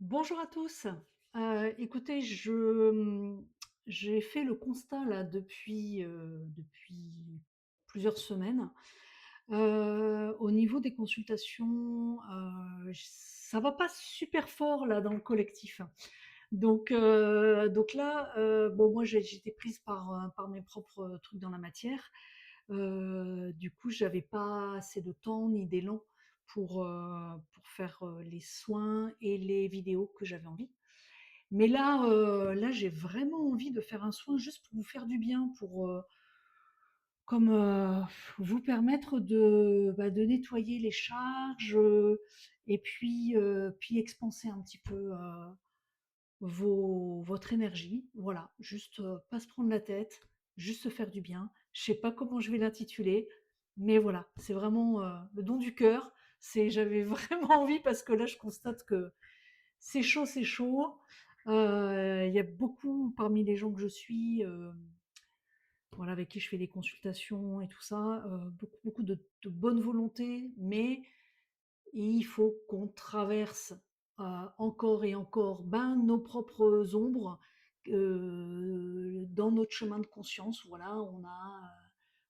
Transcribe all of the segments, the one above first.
Bonjour à tous. Écoutez, j'ai fait le constat là depuis plusieurs semaines. Au niveau des consultations, ça va pas super fort là dans le collectif. Donc là, bon moi j'étais prise par mes propres trucs dans la matière. Du coup, j'avais pas assez de temps ni d'élan pour faire, les soins et les vidéos que j'avais envie. Mais là, j'ai vraiment envie de faire un soin juste pour vous faire du bien, comme, vous permettre de nettoyer les charges, et puis expanser un petit peu, votre énergie. Voilà, juste, pas se prendre la tête, juste se faire du bien. Je sais pas comment je vais l'intituler, mais voilà, c'est vraiment, le don du cœur. J'avais vraiment envie parce que là, je constate que c'est chaud. Il y a beaucoup parmi les gens que je suis, voilà, avec qui je fais des consultations et tout ça, beaucoup de bonne volonté, mais il faut qu'on traverse, encore et encore, ben, nos propres ombres, dans notre chemin de conscience. Voilà,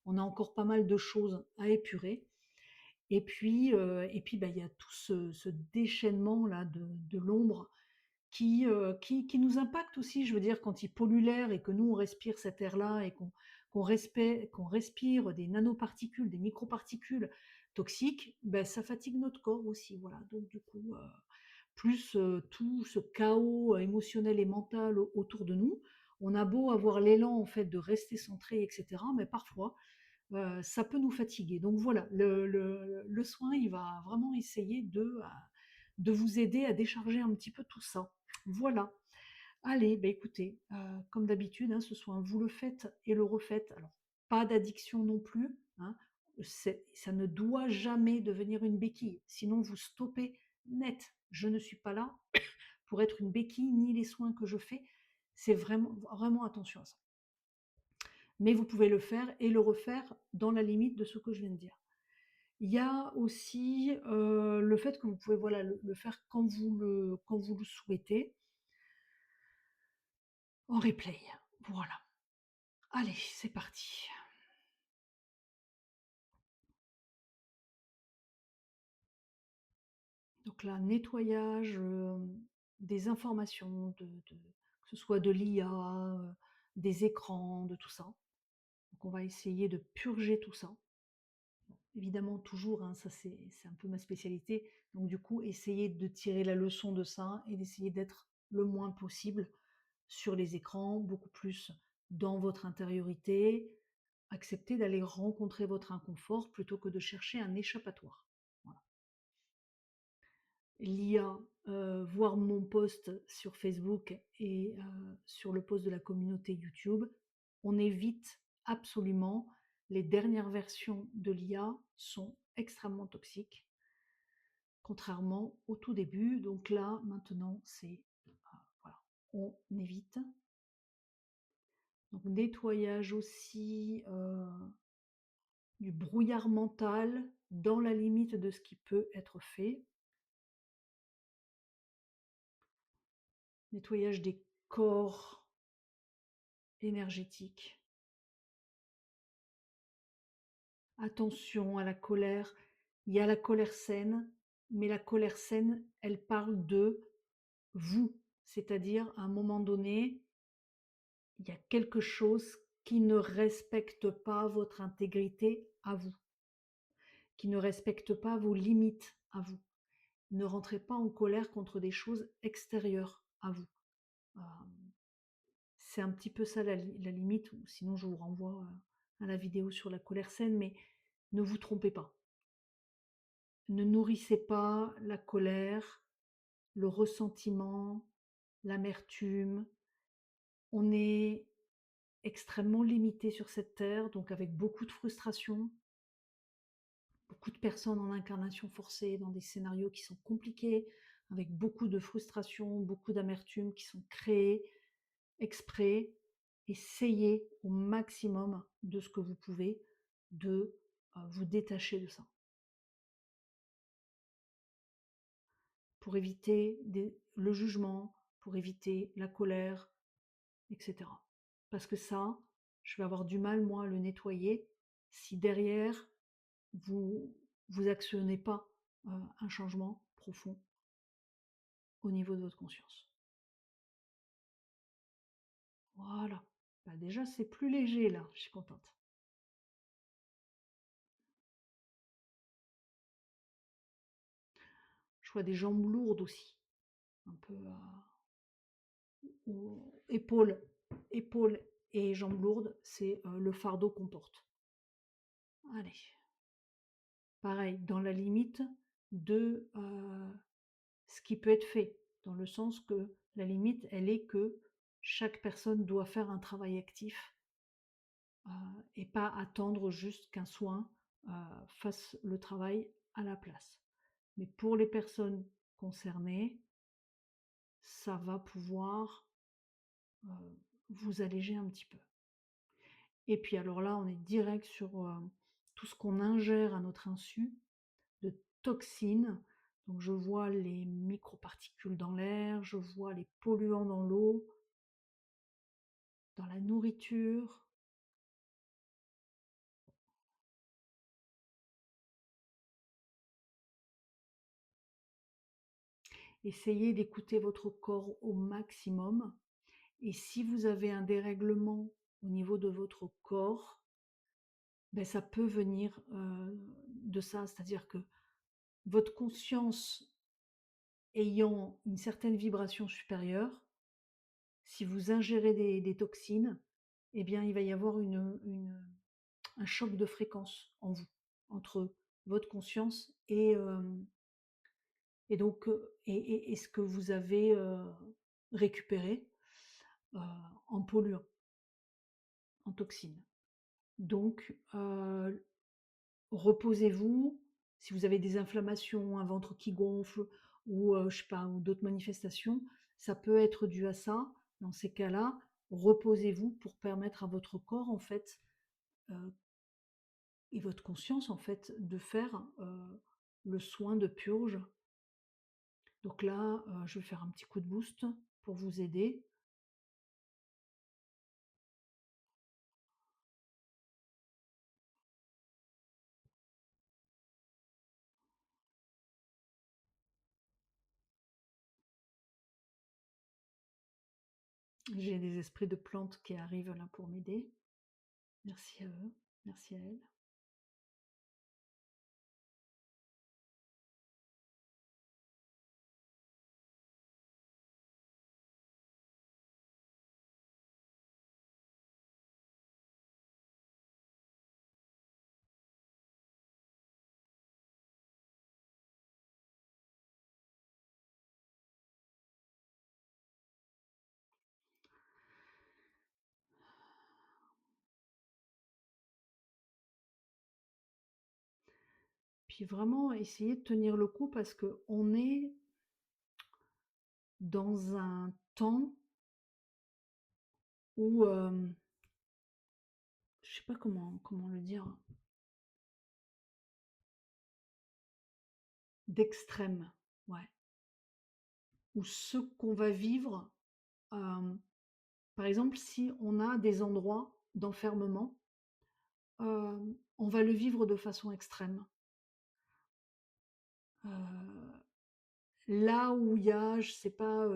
on a encore pas mal de choses à épurer. Et puis, bah, il y a tout ce déchaînement-là de l'ombre qui nous impacte aussi. Je veux dire, quand il pollue l'air et que nous, on respire cet air-là et qu'on respire des nanoparticules, des microparticules toxiques, ben, ça fatigue notre corps aussi. Voilà. Donc, du coup, plus tout ce chaos émotionnel et mental autour de nous, on a beau avoir l'élan en fait de rester centré, etc., mais parfois ça peut nous fatiguer. Donc voilà, le soin, il va vraiment essayer de vous aider à décharger un petit peu tout ça. Voilà. Allez, bah écoutez, comme d'habitude, hein, ce soin, vous le faites et le refaites. Alors, pas d'addiction non plus, hein. Ça ne doit jamais devenir une béquille. Sinon, vous stoppez net. Je ne suis pas là pour être une béquille, ni les soins que je fais. C'est vraiment, vraiment attention à ça. Mais vous pouvez le faire et le refaire dans la limite de ce que je viens de dire. Il y a aussi le fait que vous pouvez voilà, le faire quand vous le souhaitez, en replay. Voilà. Allez, c'est parti. Donc là, nettoyage des informations, que ce soit de l'IA, des écrans, de tout ça. Donc on va essayer de purger tout ça. Évidemment, toujours, hein, ça c'est un peu ma spécialité. Donc du coup, essayer de tirer la leçon de ça et d'essayer d'être le moins possible sur les écrans, beaucoup plus dans votre intériorité. Accepter d'aller rencontrer votre inconfort plutôt que de chercher un échappatoire. Voilà. L'IA, voir mon post sur Facebook et sur le post de la communauté YouTube, on évite absolument. Les dernières versions de l'IA sont extrêmement toxiques, contrairement au tout début. Donc là, maintenant, voilà, on évite. Donc nettoyage aussi du brouillard mental dans la limite de ce qui peut être fait. Nettoyage des corps énergétiques. Attention à la colère. Il y a la colère saine, mais la colère saine, elle parle de vous. C'est-à-dire, à un moment donné, il y a quelque chose qui ne respecte pas votre intégrité à vous, qui ne respecte pas vos limites à vous. Ne rentrez pas en colère contre des choses extérieures à vous. Euh, c'est un petit peu ça la limite, ou sinon je vous renvoie à la vidéo sur la colère saine, mais ne vous trompez pas. Ne nourrissez pas la colère, le ressentiment, l'amertume. On est extrêmement limité sur cette terre, donc avec beaucoup de frustration, beaucoup de personnes en incarnation forcée dans des scénarios qui sont compliqués, avec beaucoup de frustration, beaucoup d'amertume qui sont créées exprès. Essayez au maximum de ce que vous pouvez de vous détacher de ça. pour éviter le jugement, pour éviter la colère, etc. Parce que ça, je vais avoir du mal, moi, à le nettoyer si derrière, vous vous actionnez pas un changement profond au niveau de votre conscience. Voilà. Bah déjà, c'est plus léger là, je suis contente. Je vois des jambes lourdes aussi, un peu épaules, épaules et jambes lourdes, c'est le fardeau qu'on porte. Allez, pareil, dans la limite de ce qui peut être fait, dans le sens que la limite, elle est que chaque personne doit faire un travail actif et pas attendre juste qu'un soin fasse le travail à la place. Mais pour les personnes concernées, ça va pouvoir vous alléger un petit peu. Et puis alors là, on est direct sur tout ce qu'on ingère à notre insu de toxines. Donc je vois les microparticules dans l'air, je vois les polluants dans l'eau, dans la nourriture. Essayez d'écouter votre corps au maximum. Et si vous avez un dérèglement au niveau de votre corps, ben ça peut venir de ça. C'est-à-dire que votre conscience ayant une certaine vibration supérieure, si vous ingérez des toxines, eh bien, il va y avoir un choc de fréquence en vous, entre votre conscience et ce que vous avez récupéré en polluant, en toxines. Donc, reposez-vous. Si vous avez des inflammations, un ventre qui gonfle ou je sais pas, ou d'autres manifestations, ça peut être dû à ça. Dans ces cas-là, reposez-vous pour permettre à votre corps en fait et votre conscience en fait de faire le soin de purge. Donc là, je vais faire un petit coup de boost pour vous aider. J'ai des esprits de plantes qui arrivent là pour m'aider. Merci à eux, merci à elles. Puis vraiment essayer de tenir le coup parce que on est dans un temps où, je sais pas comment le dire, d'extrême, ouais. Où ce qu'on va vivre, par exemple, si on a des endroits d'enfermement, on va le vivre de façon extrême. Là où il y a, je sais pas,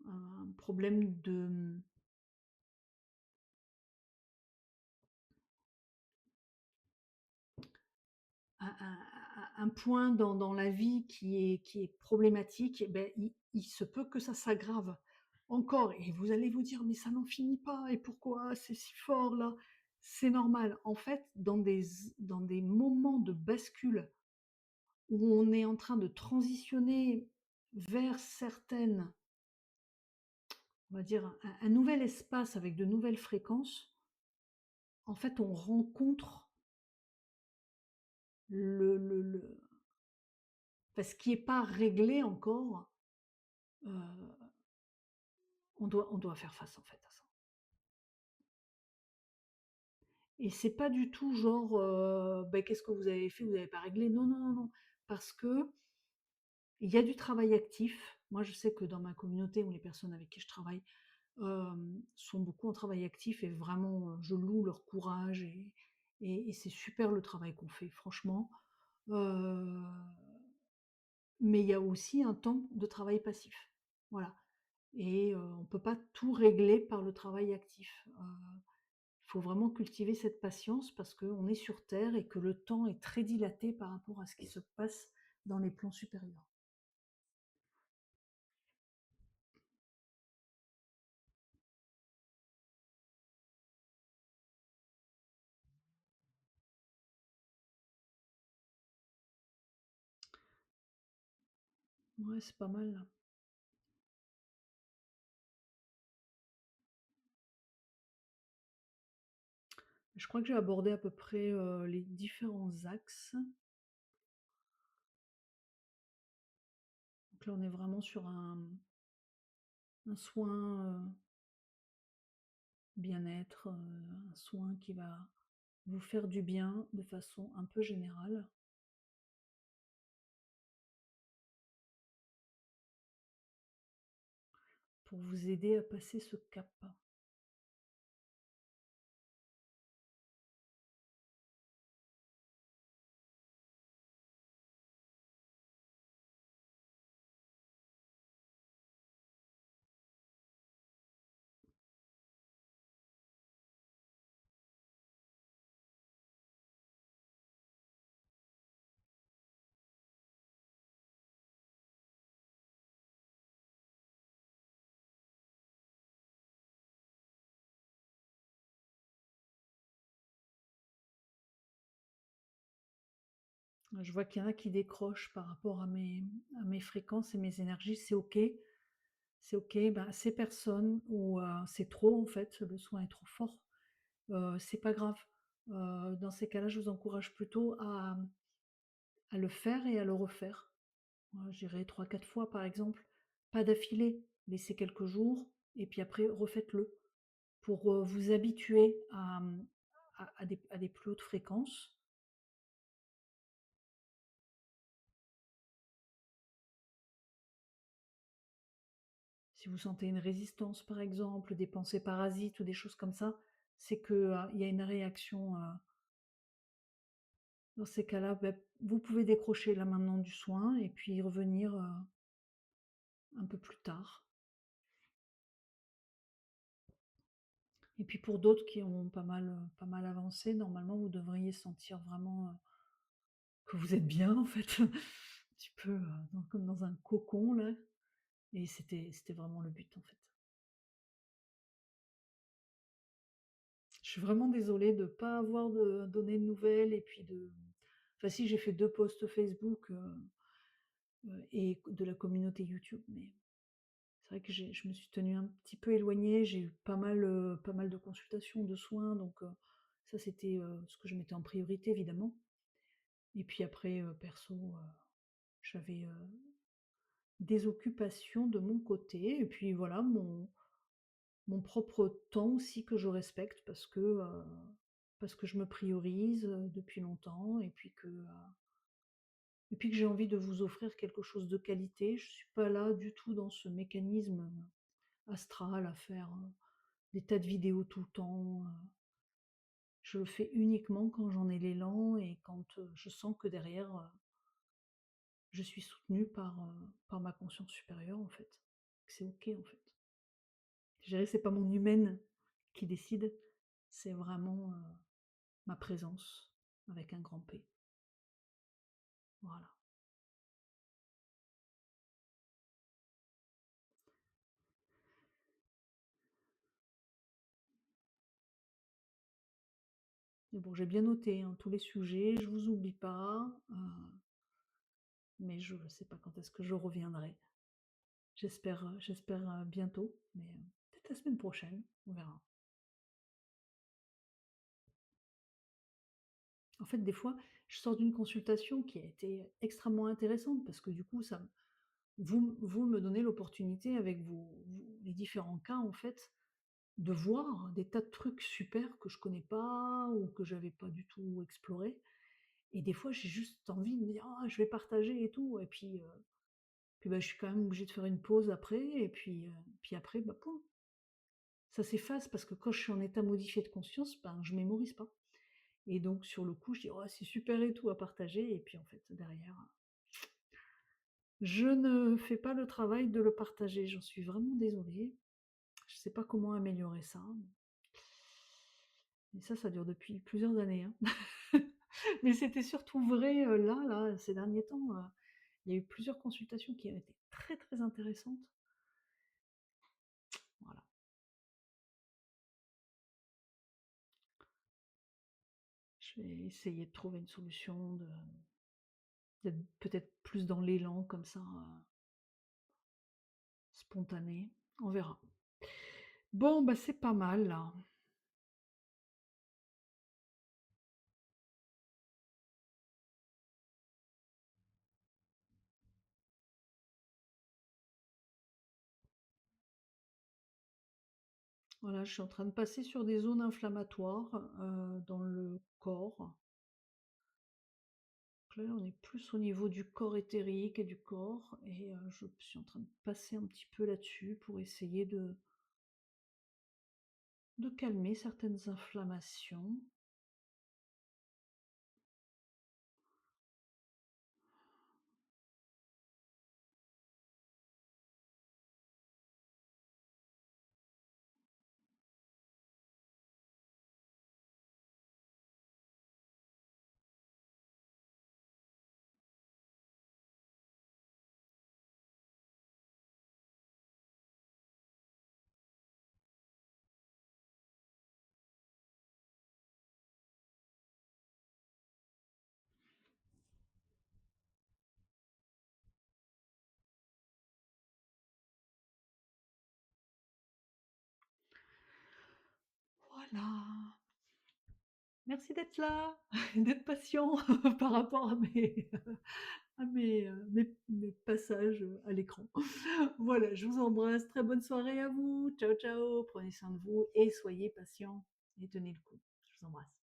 un problème de un point dans la vie qui est problématique, eh ben, il se peut que ça s'aggrave encore. Et vous allez vous dire, mais ça n'en finit pas, et pourquoi c'est si fort là? C'est normal. En fait, dans des moments de bascule où on est en train de transitionner vers certaines, on va dire, un nouvel espace avec de nouvelles fréquences, en fait, on rencontre le enfin, ce qui n'est pas réglé encore, on doit faire face en fait à ça. Et c'est pas du tout genre, ben, qu'est-ce que vous avez fait? Vous n'avez pas réglé. Non, non, non, non. Parce que Il y a du travail actif. Moi, je sais que dans ma communauté ou les personnes avec qui je travaille, sont beaucoup en travail actif et vraiment, je loue leur courage et c'est super le travail qu'on fait franchement. Heu, mais il y a aussi un temps de travail passif. Voilà et on peut pas tout régler par le travail actif. Il faut vraiment cultiver cette patience parce qu'on est sur terre et que le temps est très dilaté par rapport à ce qui se passe dans les plans supérieurs. Ouais, c'est pas mal là. Je crois que j'ai abordé à peu près, les différents axes. Donc là, on est vraiment sur un soin, bien-être, un soin qui va vous faire du bien de façon un peu générale, pour vous aider à passer ce cap. Je vois qu'il y en a qui décrochent par rapport à mes fréquences et mes énergies, c'est OK. C'est OK, ben, ces personnes où, c'est trop en fait, le soin est trop fort, c'est pas grave. Dans ces cas-là, je vous encourage plutôt à le faire et à le refaire. J'irai 3-4 fois par exemple, pas d'affilée, laissez quelques jours et puis après refaites-le pour, vous habituer à des plus hautes fréquences. Si vous sentez une résistance par exemple, des pensées parasites ou des choses comme ça, c'est que, il y a une réaction, dans ces cas-là, vous pouvez décrocher là maintenant du soin et puis y revenir, un peu plus tard. Et puis pour d'autres qui ont pas mal avancé, normalement vous devriez sentir vraiment, que vous êtes bien en fait, un petit peu, comme dans un cocon là et c'était vraiment le but en fait. Je suis vraiment désolée de ne pas avoir donné de nouvelles et puis enfin si j'ai fait 2 posts Facebook, et de la communauté YouTube, mais c'est vrai que je me suis tenue un petit peu éloignée. J'ai eu pas mal de consultations, de soins, donc ça c'était, ce que je mettais en priorité évidemment et puis après, perso, j'avais, des occupations de mon côté et puis voilà mon propre temps aussi que je respecte parce que je me priorise, depuis longtemps et puis que j'ai envie de vous offrir quelque chose de qualité. Je suis pas là du tout dans ce mécanisme, astral à faire, des tas de vidéos tout le temps, je le fais uniquement quand j'en ai l'élan et quand, je sens que derrière, je suis soutenue par ma conscience supérieure en fait. C'est OK en fait. Je dirais c'est pas mon humaine qui décide, c'est vraiment, ma présence avec un grand P. Voilà. Mais bon, j'ai bien noté, hein, tous les sujets, je vous oublie pas, mais je ne sais pas quand est-ce que je reviendrai. J'espère, bientôt, mais, peut-être la semaine prochaine, on verra. En fait, des fois, je sors d'une consultation qui a été extrêmement intéressante parce que du coup, vous me donnez l'opportunité avec les différents cas, en fait, de voir des tas de trucs super que je connais pas ou que j'avais pas du tout exploré. Et des fois, j'ai juste envie de me dire: «Ah, je vais partager et tout» et puis, Puis, bah, je suis quand même obligée de faire une pause après et puis après, bah, poum, ça s'efface parce que quand je suis en état modifié de conscience, ben, je mémorise pas et donc sur le coup, je dis: «Oh, c'est super et tout à partager» et puis en fait derrière, je ne fais pas le travail de le partager. J'en suis vraiment désolée. Je sais pas comment améliorer ça. Mais ça dure depuis plusieurs années, hein. Mais c'était surtout vrai, là, ces derniers temps, il y a eu plusieurs consultations qui ont été très, très intéressantes. Voilà. Je vais essayer de trouver une solution, d'être peut-être plus dans l'élan comme ça, spontané. On verra. Bon, bah, c'est pas mal là. Voilà, je suis en train de passer sur des zones inflammatoires, dans le corps. Donc là, on est plus au niveau du corps éthérique et du corps et je suis en train de passer un petit peu là-dessus pour essayer de calmer certaines inflammations. Voilà. Merci d'être là, d'être patient par rapport à mes passages à l'écran. Voilà, je vous embrasse. Très bonne soirée à vous. Ciao, ciao. Prenez soin de vous et soyez patients et tenez le coup. Je vous embrasse.